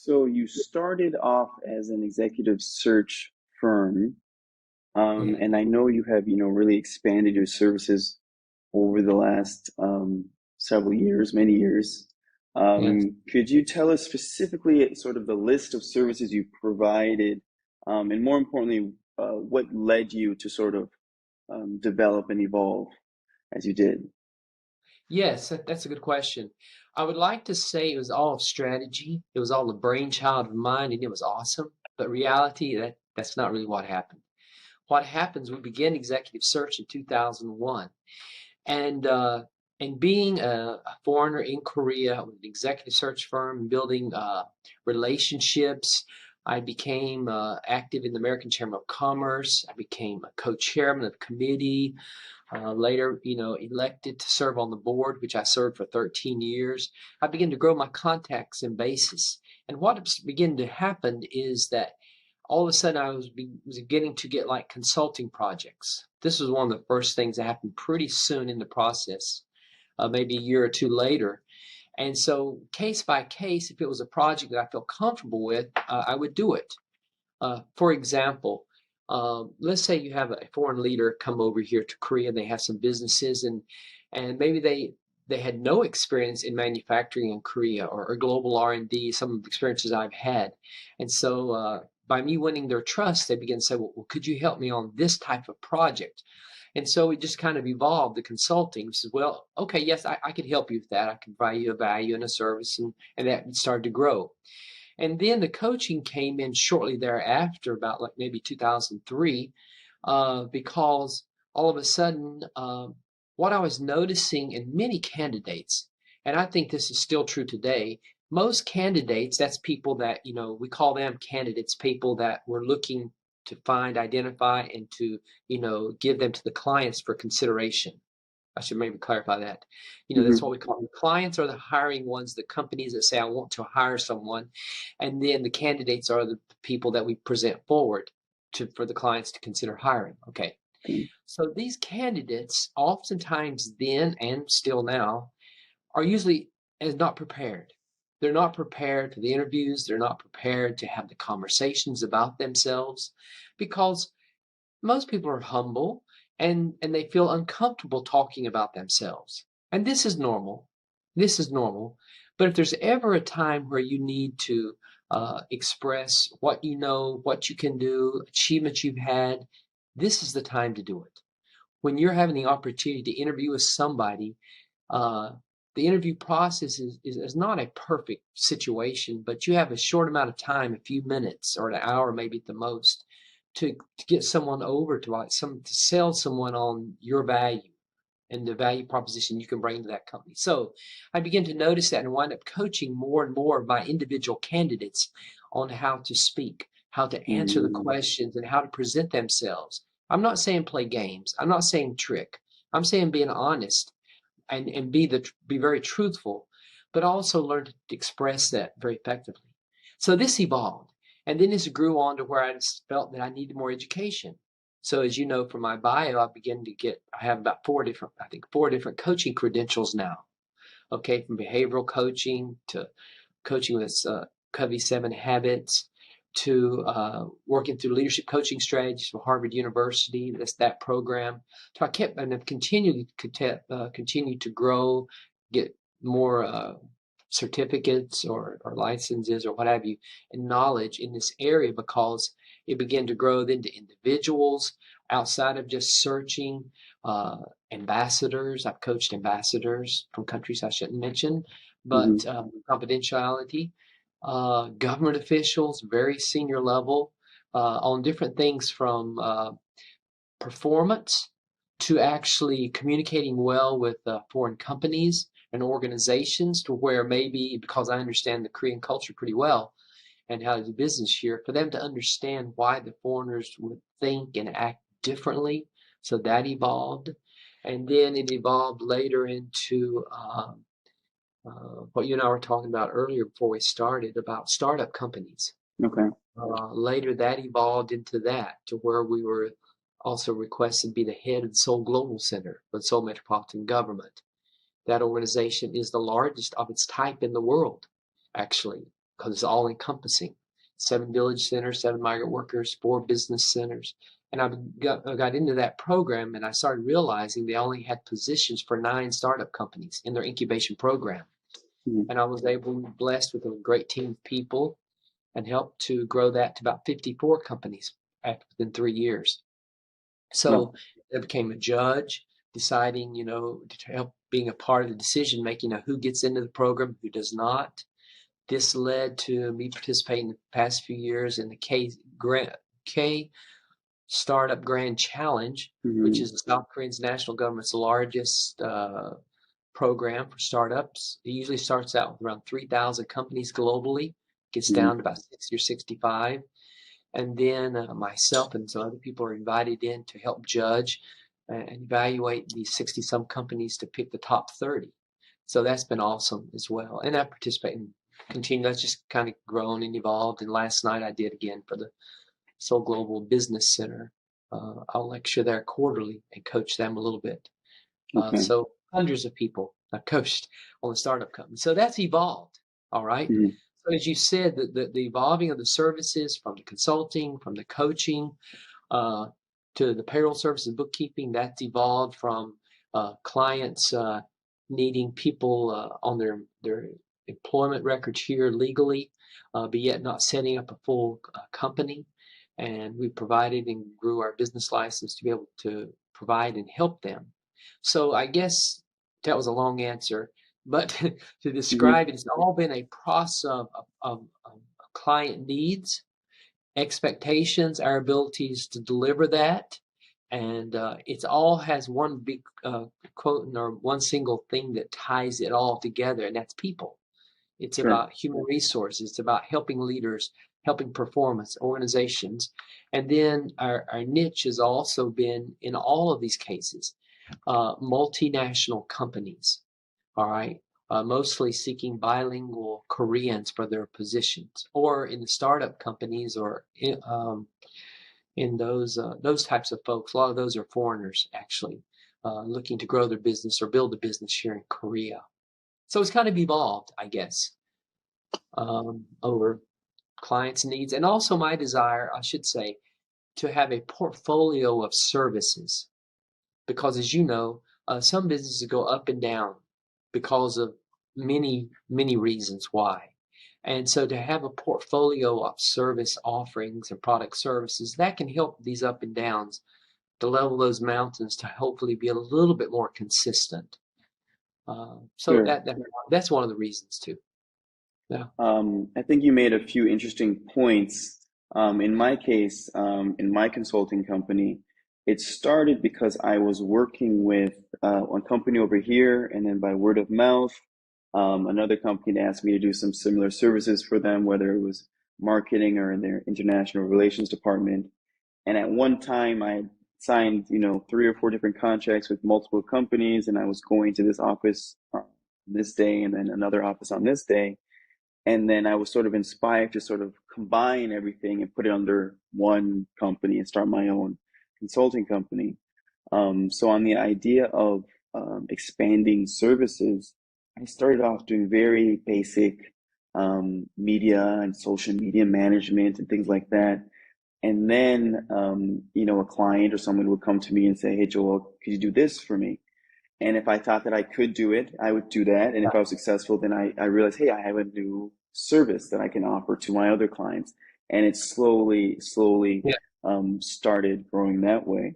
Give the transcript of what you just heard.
So you started off as an executive search firm, Yeah. and I know you have, really expanded your services over the last several years, many years. Yes. Could you tell us specifically sort of the list of services you provided, and more importantly, what led you to sort of develop and evolve as you did? Yes, that's a good question. I would like to say it was all of strategy. It was all a brainchild of mine, and it was awesome. But reality, that's not really what happened. What happens? We began executive search in 2001, and being a foreigner in Korea with an executive search firm, building relationships. I became active in the American Chamber of Commerce. I became a co-chairman of the committee. Later, elected to serve on the board, which I served for 13 years. I began to grow my contacts and basis. And what began to happen is that all of a sudden was beginning to get like consulting projects. This was one of the first things that happened pretty soon in the process, maybe a year or two later. And so, case by case, if it was a project that I felt comfortable with, I would do it. For example, let's say you have a foreign leader come over here to Korea. They have some businesses, and maybe they had no experience in manufacturing in Korea or global R&D. Some of the experiences I've had, and so by me winning their trust, they begin to say, "Well, could you help me on this type of project?" And so it just kind of evolved. The consulting says, "Well, okay, yes, I could help you with that. I can provide you a value and a service," and that started to grow. And then the coaching came in shortly thereafter, about like maybe 2003, because all of a sudden, what I was noticing in many candidates, and I think this is still true today, most candidates, that's people that, we call them candidates, people that we're looking to find, identify, and to, give them to the clients for consideration. I should maybe clarify that. That's what Hmm. we call them. Clients are the hiring ones, the companies that say, I want to hire someone. And then the candidates are the people that we present forward for the clients to consider hiring. Okay. Okay. So these candidates, oftentimes then and still now, are usually as not prepared. They're not prepared for the interviews. They're not prepared to have the conversations about themselves because most people are humble and they feel uncomfortable talking about themselves. And this is normal. This is normal. But if there's ever a time where you need to express what you know, what you can do, achievements you've had, this is the time to do it. When you're having the opportunity to interview with somebody, uh, the interview process is not a perfect situation, but you have a short amount of time, a few minutes or an hour maybe at the most, to get someone over to to sell someone on your value and the value proposition you can bring to that company. So I began to notice that and wind up coaching more and more of my individual candidates on how to speak, how to answer the Mm. questions, and how to present themselves. I'm not saying play games. I'm not saying trick. I'm saying being honest and be very truthful, but also learn to express that very effectively. So this evolved, and then this grew on to where I just felt that I needed more education. So as you know from my bio, I have about four different coaching credentials now. Okay, from behavioral coaching to coaching with Covey 7 Habits to working through leadership coaching strategies from Harvard University. That's that program. So I kept and have continued to grow, get more certificates or licenses or what have you, and knowledge in this area because it began to grow then to individuals outside of just searching. Uh, Ambassadors, I've coached ambassadors from countries I shouldn't mention, Hmm. but confidentiality, government officials, very senior level, on different things from performance to actually communicating well with foreign companies and organizations to where maybe because I understand the Korean culture pretty well and how to do business here, for them to understand why the foreigners would think and act differently. So that evolved. And then it evolved later into what you and I were talking about earlier before we started about startup companies. Okay. Later, that evolved into that, to where we were also requested to be the head of the Seoul Global Center for the Seoul Metropolitan Government. That organization is the largest of its type in the world, actually. because it's all encompassing. 7 village centers, 7 migrant workers, 4 business centers. And I got into that program and I started realizing they only had positions for 9 startup companies in their incubation program. Mhm. And I was blessed with a great team of people and helped to grow that to about 54 companies within 3 years. Wow. So I became a judge, deciding, to help being a part of the decision making of who gets into the program, who does not. This led to me participating in the past few years in the K Startup Grand Challenge, which Mhm. is the South Korean's national government's largest program for startups. It usually starts out with around 3,000 companies globally, gets Mhm. down to about 60 or 65. And then myself and some other people are invited in to help judge and evaluate these 60 some companies to pick the top 30. So that's been awesome as well. And I participate and continue. That's just kind of grown and evolved. And last night I did again for the Seoul Global Business Center. I'll lecture there quarterly and coach them a little bit. Okay. So hundreds of people I've coached on the startup company. So that's evolved. All right. Mhm. So as you said, the evolving of the services from the consulting, from the coaching, uh, to the payroll services, bookkeeping, that's evolved from clients needing people on their employment records here legally, but yet not setting up a full company. And we provided and grew our business license to be able to provide and help them. So I guess that was a long answer, but to Mhm. describe it, it's all been a process of client needs, expectations, our abilities to deliver that. And it's all has one big quote or one single thing that ties it all together, and that's people. It's Sure. about human resources. It's about helping leaders, helping performance organizations. And then our niche has also been, in all of these cases, multinational companies, all right, mostly seeking bilingual Koreans for their positions, or in the startup companies, or in those types of folks. A lot of those are foreigners, actually, looking to grow their business or build a business here in Korea. So it's kind of evolved, I guess, over clients' needs, and also my desire, I should say, to have a portfolio of services. Because as you know, some businesses go up and down because of many reasons why. And so to have a portfolio of service offerings and product services that can help these up and downs to level those mountains to hopefully be a little bit more consistent. So Sure. that's one of the reasons too. Yeah. I think you made a few interesting points. In my case, in my consulting company, it started because I was working with one company over here, and then by word of mouth, another company asked me to do some similar services for them, whether it was marketing or in their international relations department. And at one time, I had signed, 3 or 4 different contracts with multiple companies, and I was going to this office this day and then another office on this day. And then I was sort of inspired to sort of combine everything and put it under one company and start my own consulting company. So on the idea of expanding services, I started off doing very basic media and social media management and things like that. And then, a client or someone would come to me and say, "Hey, Joel, could you do this for me?" And if I thought that I could do it, I would do that. And if I was successful, then I realized, hey, I have a new service that I can offer to my other clients. And it slowly Yeah. started growing that way.